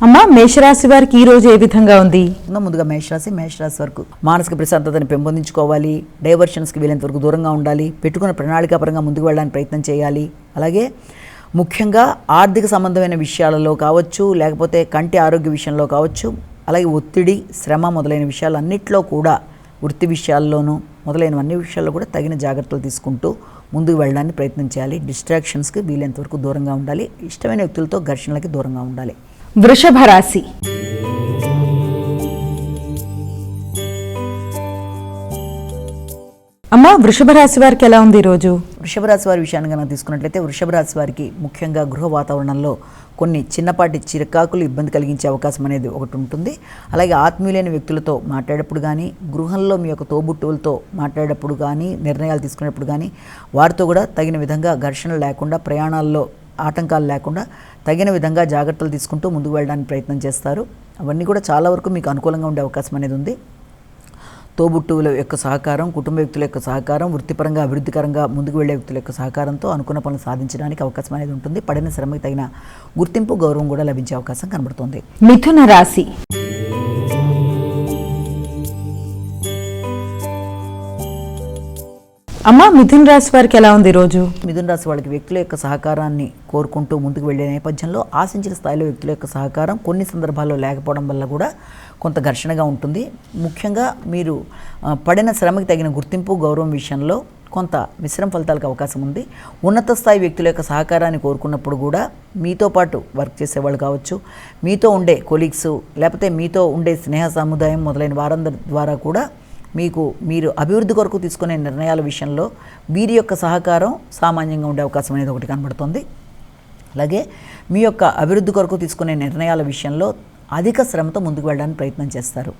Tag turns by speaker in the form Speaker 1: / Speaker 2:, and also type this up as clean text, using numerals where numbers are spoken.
Speaker 1: అమ్మ, మేషరాశి వారికి ఈ రోజు ఏ విధంగా ఉంది?
Speaker 2: ముందుగా మేషరాశి వరకు మానసిక ప్రశాంతతని పెంపొందించుకోవాలి. డైవర్షన్స్కి వీలైనంత వరకు దూరంగా ఉండాలి. పెట్టుకున్న ప్రణాళికాపరంగా ముందుకు వెళ్ళడానికి ప్రయత్నం చేయాలి. అలాగే ముఖ్యంగా ఆర్థిక సంబంధమైన విషయాలలో కావచ్చు, లేకపోతే కంటి ఆరోగ్య విషయంలో కావచ్చు, అలాగే ఒత్తిడి, శ్రమ మొదలైన విషయాలన్నింటిలో కూడా, వృత్తి విషయాల్లోనూ మొదలైన అన్ని విషయాల్లో కూడా తగిన జాగ్రత్తలు తీసుకుంటూ ముందుకు వెళ్ళడానికి ప్రయత్నం చేయాలి. డిస్ట్రాక్షన్స్కి వీలైనంత వరకు దూరంగా ఉండాలి. ఇష్టమైన వ్యక్తులతో ఘర్షణలకి దూరంగా ఉండాలి.
Speaker 1: వృషభ రాశి. అమ్మ, వృషభ రాశి వారికి ఎలా ఉంది ఈరోజు?
Speaker 2: వృషభ రాశి వారి విషయాన్ని కనుక తీసుకున్నట్లయితే వృషభ రాశి వారికి ముఖ్యంగా గృహ వాతావరణంలో కొన్ని చిన్నపాటి చిరకాకులు ఇబ్బంది కలిగించే అవకాశం అనేది ఒకటి ఉంటుంది. అలాగే ఆత్మీయులైన వ్యక్తులతో మాట్లాడేటప్పుడు కానీ, గృహంలో మీ యొక్క తోబుట్టువులతో మాట్లాడేటప్పుడు కానీ, నిర్ణయాలు తీసుకునేటప్పుడు కానీ వారితో కూడా తగిన విధంగా ఘర్షణ లేకుండా, ప్రయాణాల్లో ఆటంకాలు లేకుండా తగిన విధంగా జాగ్రత్తలు తీసుకుంటూ ముందుకు వెళ్ళడానికి ప్రయత్నం చేస్తారు. అవన్నీ కూడా చాలా వరకు మీకు అనుకూలంగా ఉండే అవకాశం అనేది ఉంది. తోబుట్టువుల యొక్క సహకారం, కుటుంబ వ్యక్తుల యొక్క సహకారం, వృత్తిపరంగా అభివృద్ధికరంగా ముందుకు వెళ్లే వ్యక్తుల యొక్క సహకారంతో అనుకున్న పనులు సాధించడానికి అవకాశం అనేది ఉంటుంది. పడిన శ్రమకి తగిన గుర్తింపు, గౌరవం కూడా లభించే అవకాశం కనబడుతుంది.
Speaker 1: మిథున రాశి. అమ్మ, మిథున రాశి వారికి ఎలా ఉంది ఈరోజు?
Speaker 2: మిథున రాశి వాళ్ళకి వ్యక్తుల యొక్క సహకారాన్ని కోరుకుంటూ ముందుకు వెళ్లే నేపథ్యంలో ఆశించిన స్థాయిలో వ్యక్తుల యొక్క సహకారం కొన్ని సందర్భాల్లో లేకపోవడం వల్ల కూడా కొంత ఘర్షణగా ఉంటుంది. ముఖ్యంగా మీరు పడిన శ్రమకి తగిన గుర్తింపు, గౌరవం విషయంలో కొంత మిశ్రమ ఫలితాలకు అవకాశం ఉంది. ఉన్నత స్థాయి వ్యక్తుల యొక్క సహకారాన్ని కోరుకున్నప్పుడు కూడా మీతో పాటు వర్క్ చేసేవాళ్ళు కావచ్చు, మీతో ఉండే కొలీగ్స్, లేకపోతే మీతో ఉండే స్నేహ సముదాయం మొదలైన వారందరి ద్వారా కూడా మీరు అభివృద్ధి కొరకు తీసుకునే నిర్ణయాల విషయంలో వీరి యొక్క సహకారం సామాన్యంగా ఉండే అవకాశం అనేది ఒకటి కనబడుతుంది. అలాగే మీ యొక్క అభివృద్ధి కొరకు తీసుకునే నిర్ణయాల విషయంలో అధిక శ్రమతో ముందుకు వెళ్ళడానికి ప్రయత్నం చేస్తారు.